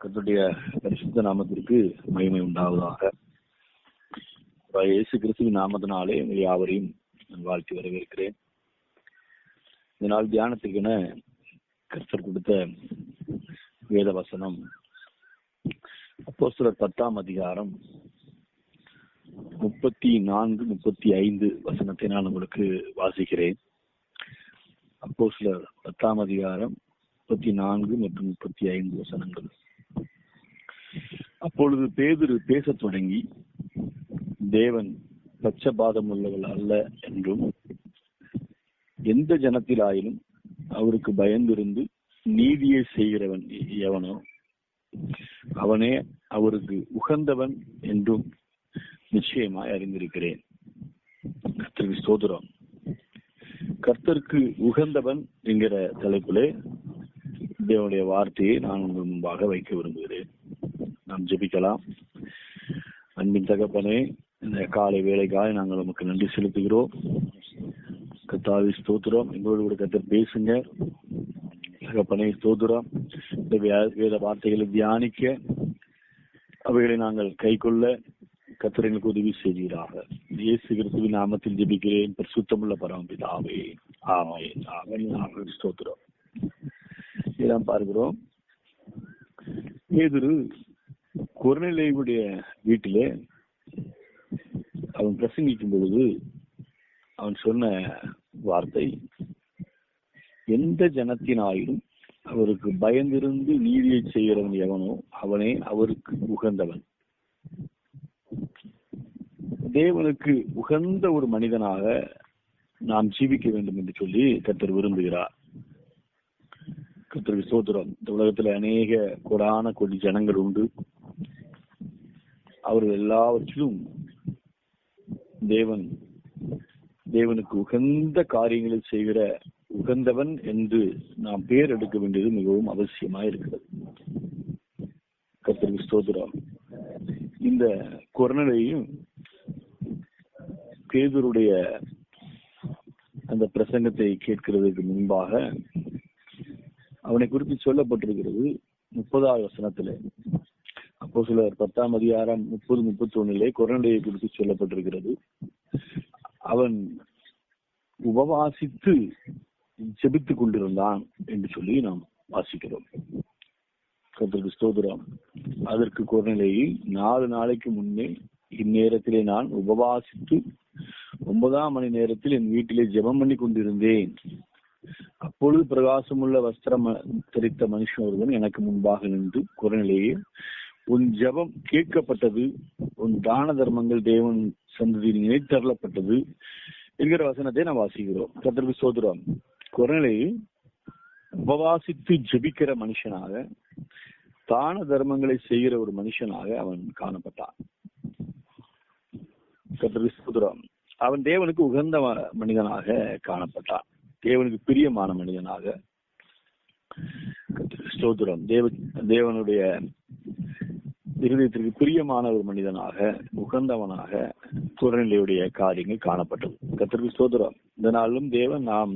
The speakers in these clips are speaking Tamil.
கர்த்தருடைய பரிசுத்த நாமத்திற்கு மகிமை உண்டாவதாக. இயேசு கிறிஸ்துவின் நாமத்தினாலே உங்கள் யாவரையும் வாழ்த்தி வரவேற்கிறேன். இந்த நாள் தியானத்துக்கென கர்த்தர் கொடுத்த வேத வசனம் அப்போஸ்தலர் 10ஆம் அதிகாரம் 34, 35 வசனத்தை நான் உங்களுக்கு வாசிக்கிறேன். அப்போஸ்தலர் 10ஆம் அதிகாரம் 34 மற்றும் 35 வசனங்கள். அப்பொழுது பேதுரு பேசத் தொடங்கி, தேவன் பட்சபாதம் உள்ளவள் அல்ல என்றும், எந்த ஜனத்திலாயினும் அவருக்கு பயந்திருந்து நீதியை செய்கிறவன் எவனோ அவனே அவருக்கு உகந்தவன் என்றும் நிச்சயமாய் அறிந்திருக்கிறேன். கர்த்தருக்கு ஸ்தோத்திரம். கர்த்தருக்கு உகந்தவன் என்கிற தலைப்பிலே தேவனுடைய வார்த்தையை நான் உங்கள் முன்பாக வைக்க விரும்புகிறேன். நாம் ஜெபிக்கலாம். அன்பின் தகப்பனே, இந்த காலை வேலைக்காக நாங்கள் நமக்கு நன்றி செலுத்துகிறோம். கர்த்தாவே ஸ்தோத்திரம். எங்களோடு கூட கர்த்தர் பேசுங்க. தகப்பனே ஸ்தோத்திரம். இந்த வேத வார்த்தைகளை தியானிக்க, அவைகளை நாங்கள் கை கொள்ள கர்த்தர் எங்களுக்கு உதவி செய்கிறாக. இயேசு கிறிஸ்துவின் நாமத்தில் ஜெபிக்கிறேன், பரிசுத்தமுள்ள பரமபிதாவே. ஆமென். ஆமென். ஸ்தோத்திரம். இதான் பார்க்கிறோம். பேதுரு கொர்நேலியுடைய வீட்டிலே அவன் பிரசங்கிக்கும் பொழுது அவன் சொன்ன வார்த்தை, எந்த ஜனத்தினாயிலும் அவருக்கு பயந்திருந்து நீதியை செய்கிறவன் எவனோ அவனே அவருக்கு உகந்தவன். தேவனுக்கு உகந்த ஒரு மனிதனாக நாம் ஜீவிக்க வேண்டும் என்று சொல்லி கர்த்தர் விரும்புகிறார். கர்த்தருக்கு ஸ்தோத்திரம். இந்த உலகத்துல அநேக கோடான கோடி ஜனங்கள் உண்டு. அவர்கள் எல்லாவற்றிலும் தேவனுக்கு உகந்த காரியங்களை செய்கிற உகந்தவன் என்று நாம் பேர் எடுக்க வேண்டியது மிகவும் அவசியமாக இருக்கிறது. கர்த்தருக்கு ஸ்தோத்திரம். இந்த கொர்நேலியும் பேதுருடைய அந்த பிரசங்கத்தை கேட்கிறதுக்கு முன்பாக அவனை குறித்து சொல்லப்பட்டிருக்கிறது 30வது வசனத்திலே. அப்போஸ்தலர் 10ஆம் அதிகாரம் 30, 31 கொர்நேலியை குறித்து சொல்லப்பட்டிருக்கிறது. அவன் உபவாசித்து ஜெபித்துக் கொண்டிருந்தான் என்று சொல்லி நாம் வாசிக்கிறோம். கர்த்தருக்கு ஸ்தோத்திரம். அதற்கு கொர்நேலி, 4 நாளைக்கு முன்னே இந்நேரத்திலே நான் உபவாசித்து 9ஆம் மணி நேரத்தில் என் வீட்டிலே ஜெபம் பண்ணி கொண்டிருந்தேன். அப்பொழுது பிரகாசமுள்ள வஸ்திரம் தரித்த மனுஷன் ஒருவன் எனக்கு முன்பாக நின்று, கொர்நேலியே, உன் ஜெபம் கேட்கப்பட்டது, உன் தான தர்மங்கள் தேவன் சந்ததியில் நினைத்தரப்பட்டது என்கிற வசனத்தை நாம் வாசிக்கிறோம். கர்த்தருக்கு ஸ்தோத்திரம். கொர்நேலி உபவாசித்து ஜெபிக்கிற மனுஷனாக, தான தர்மங்களை செய்கிற ஒரு மனுஷனாக அவன் காணப்பட்டான். கர்த்தருக்கு ஸ்தோத்திரம். அவன் தேவனுக்கு உகந்த மனிதனாக காணப்பட்டான். தேவனுக்கு பிரியமான மனிதனாக. ஸ்தோத்திரம். தேவனுடைய இருதயத்திற்கு பிரியமான ஒரு மனிதனாக, உகந்தவனாக கொர்நேலியுடைய காரியங்கள் காணப்பட்டது. கர்த்தருக்கு ஸ்தோத்திரம். இந்த நாளிலும் நாம்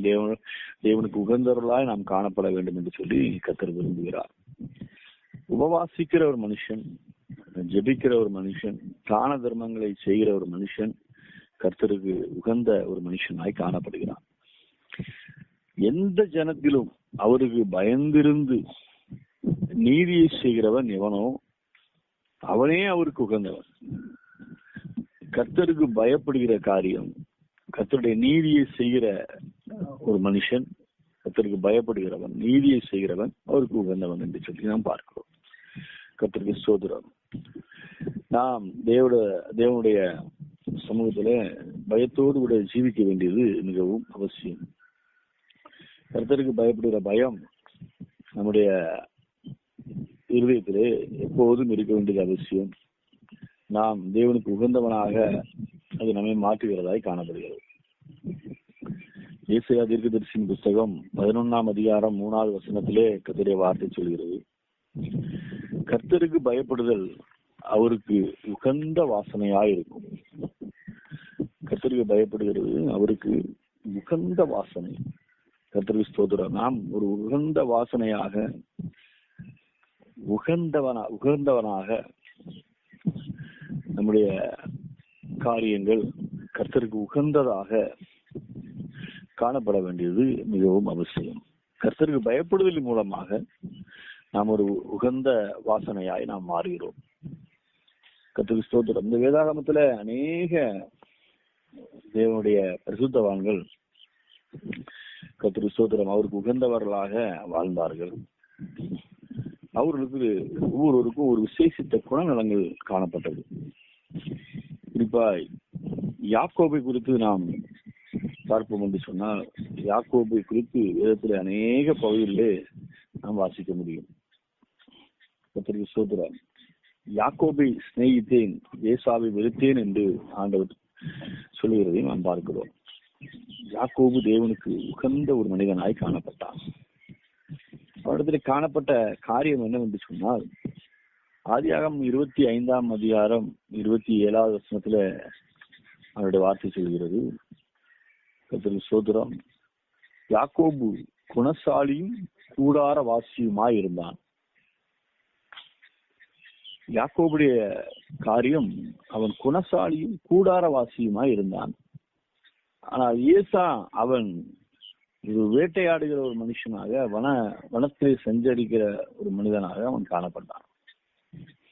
தேவனுக்கு உகந்தவர்களாய் நாம் காணப்பட வேண்டும் என்று சொல்லி கர்த்தர் விரும்புகிறார். உபவாசிக்கிற ஒரு மனுஷன், ஜெபிக்கிற ஒரு மனுஷன், தான தர்மங்களை செய்கிற ஒரு மனுஷன் கர்த்தருக்கு உகந்த ஒரு மனுஷனாய் காணப்படுகிறான். எந்த ஜனத்திலும் அவருக்கு பயந்திருந்து நீதியை செய்கிறவன் எவனோ அவனே அவருக்கு உகந்தவன். கர்த்தருக்கு பயப்படுகிற காரியம், கர்த்தருடைய நீதியை செய்கிற ஒரு மனுஷன், கர்த்தருக்கு பயப்படுகிறவன், நீதியை செய்கிறவன் அவருக்கு உகந்தவன் என்று சொல்லி நாம் பார்க்கிறோம். கர்த்தருக்கு ஸ்தோத்திரம். நாம் தேவனுடைய சமூகத்துல பயத்தோடு கூட ஜீவிக்க வேண்டியது மிகவும் அவசியம். கர்த்தருக்கு பயப்படுகிற பயம் நம்முடைய இருதயத்திலே எப்போதும் இருக்க வேண்டியது அவசியம். நாம் தேவனுக்கு உகந்தவனாக அது நம்மை மாற்றுகிறதாய் காணப்படுகிறது. ஏசாயா தீர்க்கதரிசியின் புத்தகம் 11ஆம் அதிகாரம் 3வது வசனத்திலே கர்த்தருடைய வார்த்தை சொல்கிறது, கர்த்தருக்கு பயப்படுதல் அவருக்கு உகந்த வாசனையாயிருக்கும். கர்த்தருக்கு பயப்படுகிறது அவருக்கு உகந்த வாசனை. கர்த்தருக்கு ஸ்தோத்திரம். நாம் ஒரு உகந்த வாசனையாக உகந்தவனாக நம்முடைய காரியங்கள் கர்த்தருக்கு உகந்ததாக காணப்பட வேண்டியது மிகவும் அவசியம். கர்த்தருக்கு பயப்படுதலின் மூலமாக நாம் ஒரு உகந்த வாசனையாய் நாம் மாறுகிறோம். கர்த்தருக்கு ஸ்தோத்திரம். இந்த வேதாகமத்துல அநேக தேவனுடைய பரிசுத்தவான்கள் கர்த்தருக்கு ஸ்தோத்திரம் அவருக்கு உகந்தவர்களாக வாழ்ந்தார்கள். அவர்களுக்கு ஒவ்வொருவருக்கும் ஒரு விசேஷித்த குணநலங்கள் காணப்பட்டது. குறிப்பா யாக்கோபை குறித்து நாம் பார்ப்போம் என்று சொன்னால், யாக்கோபை குறித்து வேதத்தில் அநேக பகுதிகளிலே நாம் வாசிக்க முடியும். கர்த்தருக்கு ஸ்தோத்திரம். யாக்கோபை சிநேகித்தேன், ஏசாவை வெறுத்தேன் என்று ஆண்டவர் சொல்லுகிறதையும் நாம் பார்க்கிறோம். யாக்கோபு தேவனுக்கு உகந்த ஒரு மனிதனாய் காணப்பட்டான். அவரிடத்தில் காணப்பட்ட காரியம் என்னவென்று சொன்னால், ஆதியாகமம் 25ஆம் அதிகாரம் 27வது வசனத்துல அவருடைய வார்த்தை சொல்கிறது. கர்த்தருக்கு ஸ்தோத்திரம். யாக்கோபு குணசாலியும் கூடார வாசியுமாய் இருந்தான். யாக்கோபுடைய காரியம், அவன் குணசாலியும் கூடார வாசியுமாய் இருந்தான். ஆனால் ஏசா அவன் வேட்டையாடுகிற ஒரு மனுஷனாக, வனத்தை சஞ்சரிக்கிற ஒரு மனிதனாக அவன் காணப்பட்டான்.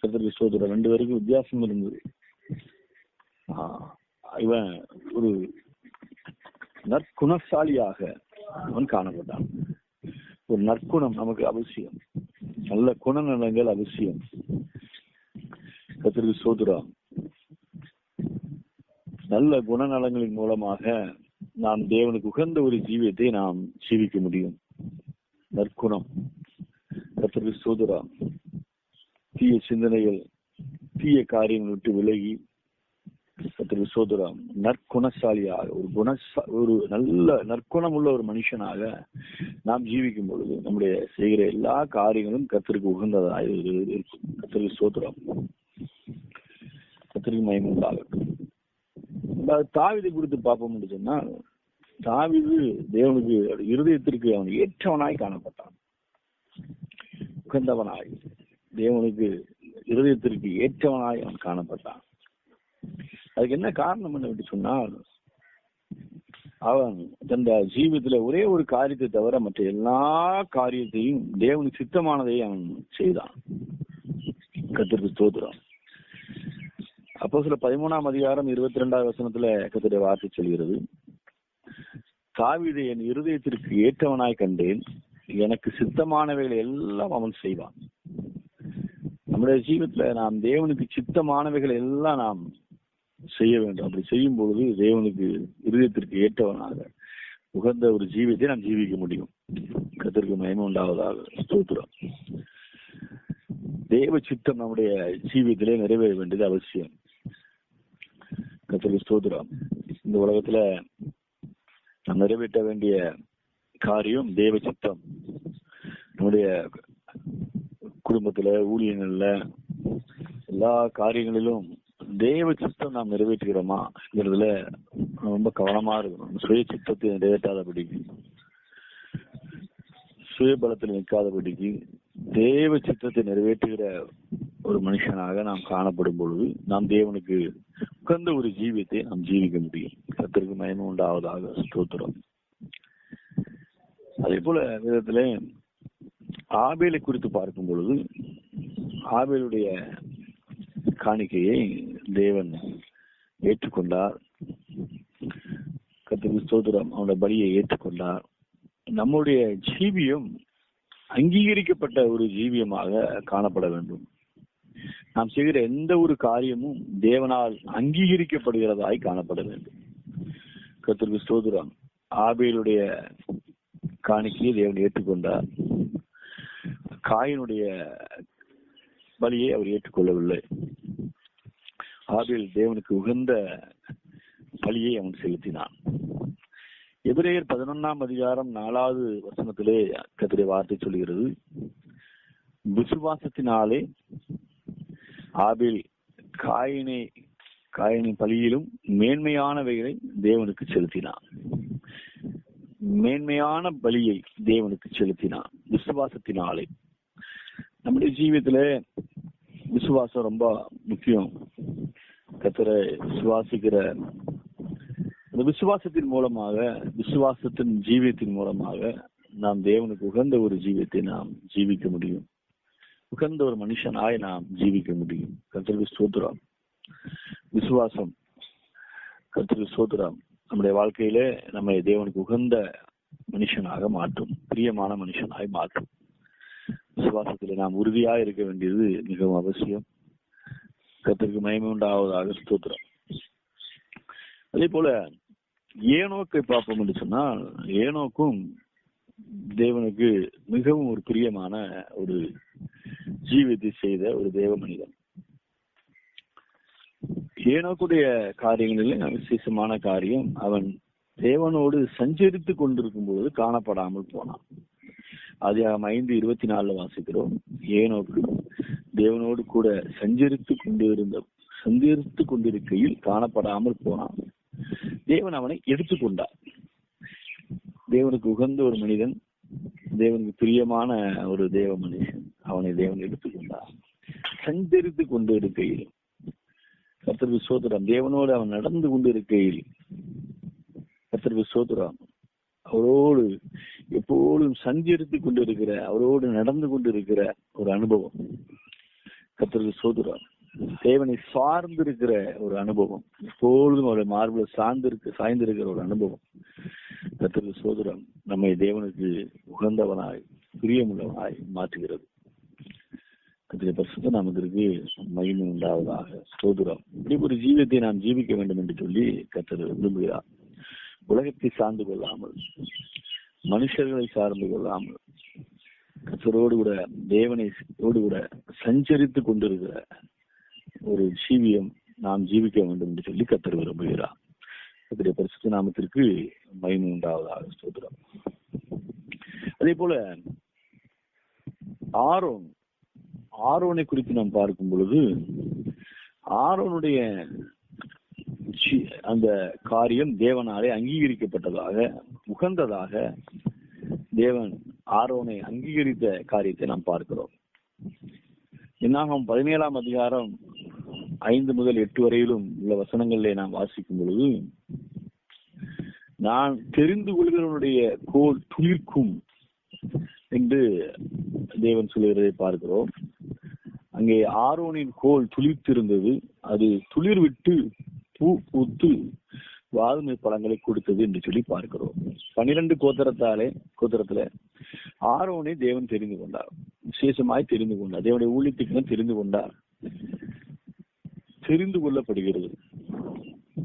கர்த்தருக்கு ஸ்தோத்திரம். 2 பேருக்கும் வித்தியாசம் இருந்தது. இவன் ஒரு நற்குணசாலியாக அவன் காணப்பட்டான். ஒரு நற்குணம் நமக்கு அவசியம், நல்ல குணநலங்கள் அவசியம். கர்த்தருக்கு ஸ்தோத்திரம். நல்ல குணநலங்களின் மூலமாக நாம் தேவனுக்கு உகந்த ஒரு ஜீவியத்தை நாம் ஜீவிக்க முடியும். நற்குணம். கர்த்தருக்கு ஸ்தோத்திரம். தீய சிந்தனைகள், தீய காரியங்கள் விட்டு விலகி கர்த்தருக்கு ஸ்தோத்திரம் நற்குணசாலியாக ஒரு நல்ல நற்குணம் உள்ள ஒரு மனுஷனாக நாம் ஜீவிக்கும் பொழுது நம்முடைய செய்கிற எல்லா காரியங்களும் கர்த்தருக்கு உகந்ததாக இருக்கும். கர்த்தருக்கு ஸ்தோத்திரம். கர்த்தருக்கு மகிமை உண்டாகட்டும். தாவீதை குறித்து பார்ப்போம் என்று சொன்னால், தாவீது தேவனுக்கு இருதயத்திற்கு அவன் ஏற்றவனாய் காணப்பட்டான். உகந்தவனாய், தேவனுக்கு இருதயத்திற்கு ஏற்றவனாய் அவன் காணப்பட்டான். அதுக்கு என்ன காரணம் என்று சொன்னால், அவன் தன் ஜீவிதத்துல ஒரே ஒரு காரியத்தை தவிர மற்ற எல்லா காரியத்தையும் தேவனுக்கு சித்தமானதை அவன் செய்தான். கர்த்தருக்கு ஸ்தோத்திரம். அப்போஸ்தலர் 13ஆம் அதிகாரம் 22வது வசனத்துல கர்த்தருடைய வார்த்தை சொல்கிறது. தாவீதை என் இருதயத்திற்கு ஏற்றவனாய் கண்டேன், எனக்கு சித்தமானவைகளை எல்லாம் அவன் செய்வான். நம்முடைய ஜீவிதத்துல நாம் தேவனுக்கு சித்தமானவைகளை எல்லாம் நாம் செய்ய வேண்டும். அப்படி செய்யும் பொழுது தேவனுக்கு இருதயத்திற்கு ஏற்றவனாக உகந்த ஒரு ஜீவியத்தை நாம் ஜீவிக்க முடியும். கர்த்தருக்கு மகிமை உண்டாவதாக. ஸ்தோத்திரம். தேவ சித்தம் நம்முடைய ஜீவியத்திலே நிறைவேற வேண்டியது அவசியம். கர்த்தருக்கு ஸ்தோத்திரம். இந்த உலகத்துல நாம் நிறைவேற்ற வேண்டிய காரியம் தேவ சித்தம். நம்முடைய குடும்பத்துல, ஊழியங்கள்ல, எல்லா காரியங்களிலும் தேவ சித்தம் நாம் நிறைவேற்றுகிறோமாங்கிறதுல ரொம்ப கவனமா இருக்கணும். சுய சித்தத்தை நிறைவேற்றாதபடிக்கு, சுயபலத்தில் நிற்காதபடிக்கு தேவ சித்தத்தை நிறைவேற்றுகிற ஒரு மனுஷனாக நாம் காணப்படும் பொழுது நாம் தேவனுக்கு உகந்த ஒரு ஜீவியத்தை நாம் ஜீவிக்க முடியும். கர்த்தருக்கு மகிமை உண்டாவதாக. ஸ்தோத்திரம். அதே போல விதத்துல ஆபேலை குறித்து பார்க்கும் பொழுது, ஆபேலுடைய காணிக்கையை தேவன் ஏற்றுக்கொண்டார். கர்த்தருக்கு ஸ்தோத்திரம். அவனுடைய பலியை ஏற்றுக்கொண்டார். நம்முடைய ஜீவியம் அங்கீகரிக்கப்பட்ட ஒரு ஜீவியமாக காணப்பட வேண்டும். நாம் செய்கிற எந்த ஒரு காரியமும் தேவனால் அங்கீகரிக்கப்படுகிறதாய் காணப்பட வேண்டும். கர்த்தருக்கு ஸ்தோத்திரம். ஆபேலுடைய காணிக்கையை தேவன் ஏற்றுக்கொண்டார். காயினுடைய பலியை அவர் ஏற்றுக்கொள்ளவில்லை. ஆபேல் தேவனுக்கு உகந்த பலியை அவன் செலுத்தினான். எபிரேயர் 11ஆம் அதிகாரம் 4வது வசனத்திலே கர்த்தருடைய வார்த்தை சொல்கிறது. விசுவாசத்தினாலே ஆபேல் காயினின் பலியிலும் மேன்மையானவைகளை தேவனுக்கு செலுத்தினான். மேன்மையான பலியை தேவனுக்கு செலுத்தினான் விசுவாசத்தினாலே. நம்முடைய ஜீவியத்துல விசுவாசம் ரொம்ப முக்கியம். கர்த்தரை விசுவாசிக்கிற அந்த விசுவாசத்தின் மூலமாக, விசுவாசத்தின் ஜீவியத்தின் மூலமாக நாம் தேவனுக்கு உகந்த ஒரு ஜீவியத்தை நாம் ஜீவிக்க முடியும். உகந்த ஒரு மனுஷனாய் நாம் ஜீவிக்க முடியும். கர்த்தருக்கு ஸ்தோத்திரம். விசுவாசம், கர்த்தருக்கு ஸ்தோத்திரம், நம்முடைய வாழ்க்கையில நம்மை தேவனுக்கு உகந்த மனுஷனாக மாற்றும், பிரியமான மனுஷனாய் மாற்றும். விசுவாசத்துல நாம் உறுதியா இருக்க வேண்டியது மிகவும் அவசியம். கர்த்தருக்கு மகிமை உண்டாவதாக. ஸ்தோத்திரம். அதே போல ஏனோக்கை பார்ப்போம் என்று சொன்னால், ஏனோக்கும் தேவனுக்கு மிகவும் ஒரு பிரியமான ஒரு ஜீவியத்தை செய்த ஒரு தேவ மனிதன். ஏனோக்குடைய காரியங்களில் விசேஷமான காரியம், அவன் தேவனோடு சஞ்சரித்து கொண்டிருக்கும் பொழுது காணப்படாமல் போனான். ஆதியாகமம் 5:24 வாசிக்கிறோம். ஏனோக்கு தேவனோடு கூட சஞ்சரித்து கொண்டிருக்கையில் காணப்படாமல் போனான். தேவன் அவனை எடுத்துக்கொண்டார். தேவனுக்கு உகந்த ஒரு மனிதன், தேவனுக்கு பிரியமான ஒரு தேவ மனுஷன், அவனை தேவன் எடுத்துக்கொண்டார். சஞ்சரித்து கொண்டு இருக்கையில், கர்த்தருக்கு ஸ்தோத்திரம், தேவனோடு அவன் நடந்து கொண்டு இருக்கையில், கர்த்தருக்கு ஸ்தோத்திரம், அவரோடு எப்போதும் சஞ்சரித்து கொண்டிருக்கிற, அவரோடு நடந்து கொண்டிருக்கிற ஒரு அனுபவம். கர்த்தருக்கு ஸ்தோத்திரம். தேவனை சார்ந்திருக்கிற ஒரு அனுபவம், எப்பொழுதும் அவருடைய மார்புல சாய்ந்திருக்கிற ஒரு அனுபவம். கர்த்தருக்கு ஸ்தோத்திரம், நம்மை தேவனுக்கு உகந்தவனாய் பிரியமுள்ளவனாய் மாற்றுகிறது. கர்த்தருடைய பரிசுத்த நாமத்திற்கு மகிமை உண்டாவதாக. ஸ்தோத்திரம். இப்படி ஒரு ஜீவியத்தை நாம் ஜீவிக்க வேண்டும் என்று சொல்லி கர்த்தர் விரும்புகிறார். உலகத்தை சார்ந்து கொள்ளாமல், மனுஷர்களை சார்ந்து கொள்ளாமல், கர்த்தரோடு கூட தேவனோடு கூட சஞ்சரித்து கொண்டிருக்கிற ஒரு ஜீவியம் நாம் ஜீவிக்க வேண்டும் என்று சொல்லி கர்த்தர் விரும்புகிறார். கர்த்தருடைய பரிசுத்த நாமத்திற்கு மகிமை உண்டாவதாக. ஸ்தோத்திரம். அதே போல ஆரோனை குறித்து நாம் பார்க்கும் பொழுது, ஆரோனுடைய அந்த காரியம் தேவனாலே அங்கீகரிக்கப்பட்டதாக, உகந்ததாக தேவன் ஆரோனை அங்கீகரித்த காரியத்தை நாம் பார்க்கிறோம். என்னாகும் 17ஆம் அதிகாரம் 5 முதல் 8 வரையிலும் உள்ள வசனங்களிலே நாம் வாசிக்கும் பொழுது, நான் தெரிந்து கொள்கிறவனுடைய கோல் துளிர்க்கும் என்று தேவன் சொல்லுகிறதை பார்க்கிறோம். அங்கே ஆரோனின் கோல் துளிர்த்திருந்தது, அது துளிர் விட்டு பூ பூத்து வாதுமை பழங்களை கொடுத்தது என்று சொல்லி பார்க்கிறோம். 12 கோத்திரத்துல ஆரோனை தேவன் தெரிந்து கொண்டார், விசேஷமாய் தெரிந்து கொண்டார். தேவனுடைய ஊழியத்துக்கு தெரிந்து கொண்டார், தெரிந்து கொள்ளப்படுகிறது.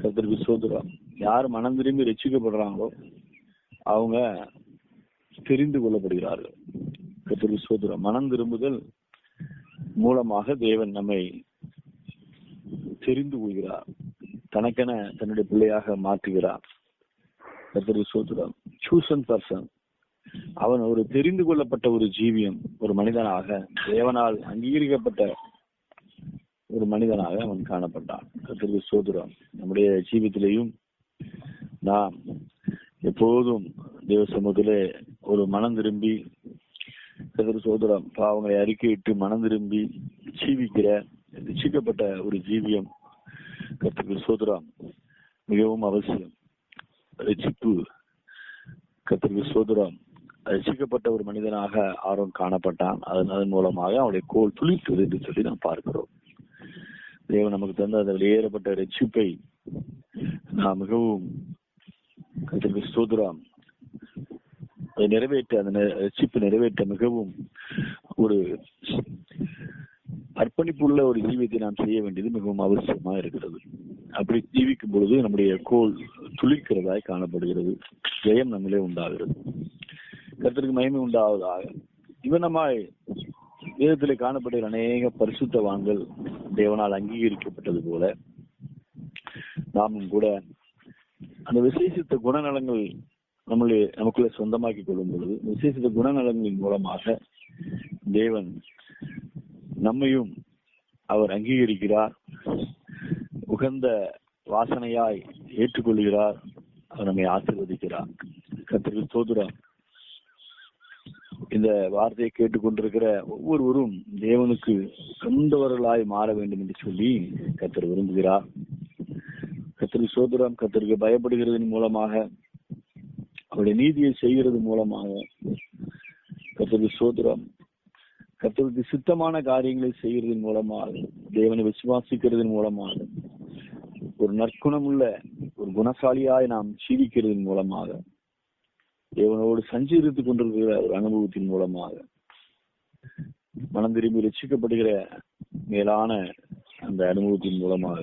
கர்த்தருக்கு ஸ்தோத்திரம். யார் மனம் திரும்பி ரட்சிக்கப்படுறாங்களோ அவங்க தெரிந்து கொள்ளப்படுகிறார்கள். கர்த்தருக்கு ஸ்தோத்திரம். மனம் திரும்புதல் மூலமாக தேவன் நம்மை தெரிந்து கொள்கிறார், தனக்கென தன்னுடைய பிள்ளையாக மாற்றுகிறார். கர்த்தருக்கு ஸ்தோத்திரம். சூசன் பர்சன், அவன் ஒரு தெரிந்து கொள்ளப்பட்ட ஒரு ஜீவியம், ஒரு மனிதனாக, தேவனால் அங்கீகரிக்கப்பட்ட ஒரு மனிதனாக அவன் காணப்பட்டான். கர்த்தருக்கு ஸ்தோத்திரம். நம்முடைய ஜீவியத்திலேயும் நாம் எப்போதும் தேவ சமூகத்திலே ஒரு மனம் திரும்பி, கர்த்தருக்கு ஸ்தோத்திரம், பாவங்களை அறிக்கையிட்டு மனம் திரும்பி ஜீவிக்கிற ரட்சிக்கப்பட்ட ஒரு ஜீவியம் கர்த்தருக்கு ஸ்தோத்திரம் மிகவும் அவசியம். ரட்சிப்பு, கர்த்தருக்கு ஸ்தோத்திரம், ரட்சிக்கப்பட்ட ஒரு மனிதனாக ஆரோன் காணப்பட்டான். அதன் மூலமாக அவனுடைய கோல் துளிர்த்தது என்று சொல்லி நாம் பார்க்கிறோம். தேவன் நமக்கு தந்த அந்த வெளியேறப்பட்ட ரட்சிப்பை நாம் மிகவும், கர்த்தருக்கு ஸ்தோத்திரம், அதை நிறைவேற்ற, அந்த ரட்சிப்பு நிறைவேற்ற மிகவும் ஒரு அர்ப்பணிப்புள்ள ஒரு ஜீவியத்தை நாம் செய்ய வேண்டியது மிகவும் அவசியமா இருக்கிறது. அப்படி ஜீவிக்கும் பொழுது நம்முடைய கோல் துளிர்க்கிறதாய் காணப்படுகிறது, ஜெயம் நம்மளே உண்டாகிறது. கர்த்தருக்கு மகிமை உண்டாவதாக. இவனமாய் வேதத்திலே காணப்படுகிற அநேக பரிசுத்தவான்கள் தேவனால் அங்கீகரிக்கப்பட்டது போல நாமும் கூட அந்த விசேஷித்த குணநலங்கள் நமக்குள்ளே சொந்தமாக்கி கொள்ளும் பொழுது, விசேஷித்த குணநலங்களின் மூலமாக தேவன் நம்மையும் அவர் அங்கீகரிக்கிறார், உகந்த வாசனையாய் ஏற்றுக்கொள்கிறார், அவர் நம்மை ஆசீர்வதிக்கிறார். கர்த்தருக்கு ஸ்தோத்திரம். இந்த வார்த்தையை கேட்டுக்கொண்டிருக்கிற ஒவ்வொருவரும் தேவனுக்கு சொந்தவர்களாய் மாற வேண்டும் என்று சொல்லி கர்த்தர் விரும்புகிறார். கர்த்தருக்கு ஸ்தோத்திரம். கர்த்தருக்கு பயப்படுகிறதன் மூலமாக, அவருடைய நீதியை செய்கிறது மூலமாக, கர்த்தருக்கு ஸ்தோத்திரம், கர்த்தருக்கு சித்தமான காரியங்களை செய்கிறதன் மூலமாக, தேவனை விசுவாசிக்கிறதன் மூலமாக, ஒரு நற்குணமுள்ள ஒரு குணசாலியாய் நாம் ஜீவிக்கிறதன் மூலமாக, தேவனோடு சஞ்சரித்துக் கொண்டிருக்கிற ஒரு அனுபவத்தின் மூலமாக, மனம் திரும்பி ரட்சிக்கப்படுகிற மேலான அந்த அனுபவத்தின் மூலமாக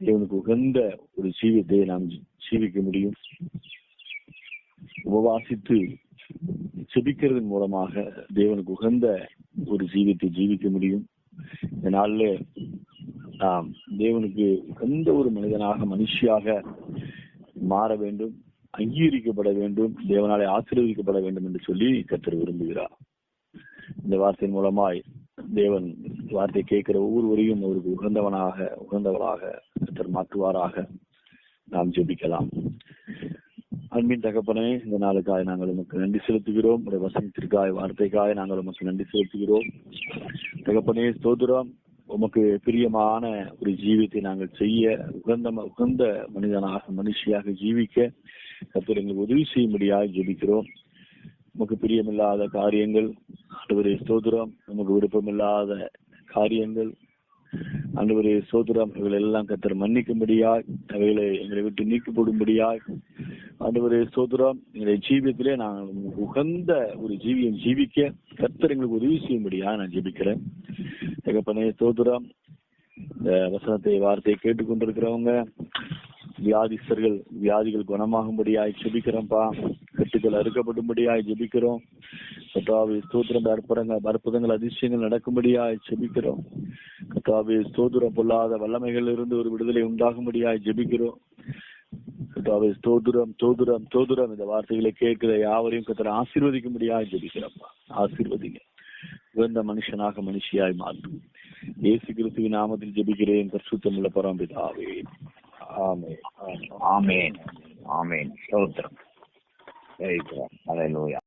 தேவனுக்கு உகந்த ஒரு ஜீவியத்தை நாம் ஜீவிக்க முடியும். உபவாசித்து செபிக்கிறதன் மூலமாக தேவனுக்கு உகந்த ஒரு ஜீவியத்தை ஜீவிக்க முடியும். இந்த நாள்ல நாம் தேவனுக்கு உகந்த ஒரு மனிதனாக, மனுஷியாக மாற வேண்டும், அங்கீகரிக்கப்பட வேண்டும், தேவனாலே ஆசீர்வதிக்கப்பட வேண்டும் என்று சொல்லி கர்த்தர் விரும்புகிறார். இந்த வார்த்தையின் மூலமாய் தேவன் வார்த்தை கேட்கிற ஒவ்வொருவரையும் அவருக்கு உகந்தவளாக கர்த்தர் மாற்றுவாராக. நாம் ஜெபிக்கலாம். அன்பின் தகப்பனே, இந்த நாளுக்காக நாங்கள் உமக்கு நன்றி செலுத்துகிறோம். உடைய வசனத்திற்காக, வார்த்தைக்காக நாங்கள் உமக்கு நன்றி செலுத்துகிறோம். தகப்பனே ஸ்தோத்திரம். உமக்கு பிரியமான ஒரு ஜீவியத்தை நாங்கள் செய்ய, உகந்த மனிதனாக, மனுஷியாக ஜீவிக்க கர்த்தர் எங்களுக்கு உதவி செய்யும்படியாக ஜெபிக்கிறோம். நமக்கு பிரியமில்லாத காரியங்கள், ஆண்டவரே ஸ்தோத்திரம், நமக்கு விருப்பமில்லாத காரியங்கள், ஆண்டவரே ஸ்தோத்திரம், இவைகள் எல்லாம் கர்த்தர் மன்னிக்கும்படியாய், அவைகளை எங்களை விட்டு நீக்கப்படும்படியாய், ஆண்டவரே ஸ்தோத்திரம், எங்களுடைய ஜீவியத்திலே நாங்கள் உகந்த ஒரு ஜீவியம் ஜீவிக்க கர்த்தர் எங்களுக்கு உதவி செய்யும்படியா நான் ஜெபிக்கிறேன். தகப்பனே ஸ்தோத்திரம். இந்த வசனத்தை, வார்த்தையை கேட்டுக்கொண்டிருக்கிறவங்க, வியாதிஸ்தர்கள் வியாதிகள் குணமாகும்படியாய் ஜெபிக்கிறோம்ப்பா. கட்டுகள் அறுக்கப்படும்படியாய் ஜெபிக்கிறோம். கர்த்தாவே ஸ்தோத்திரம். அற்புதங்கள் அதிசயங்கள் நடக்கும்படியாய் ஜெபிக்கிறோம். கர்த்தாவே ஸ்தோத்திரம். பொல்லாத வல்லமைகள் இருந்து ஒரு விடுதலை உண்டாகும்படியாய் ஜெபிக்கிறோம். கர்த்தாவே ஸ்தோத்திரம், ஸ்தோத்திரம், ஸ்தோத்திரம். இந்த வார்த்தைகளை கேட்கிற யாவரையும் கர்த்தர் ஆசீர்வதிக்கும்படியாய் ஜெபிக்கிறோம்ப்பா. ஆசீர்வதிங்க. உகந்த மனுஷனாக, மனுஷியாய் மாற்றும் இயேசு கிறிஸ்துவின் நாமத்தில் ஜெபிக்கிறேன் பரிசுத்தமுள்ள பரம்பிதாவே. ஆமென், ஆமென், ஆமென். ஸ்தோத்திரம். ஹல்லேலூயா.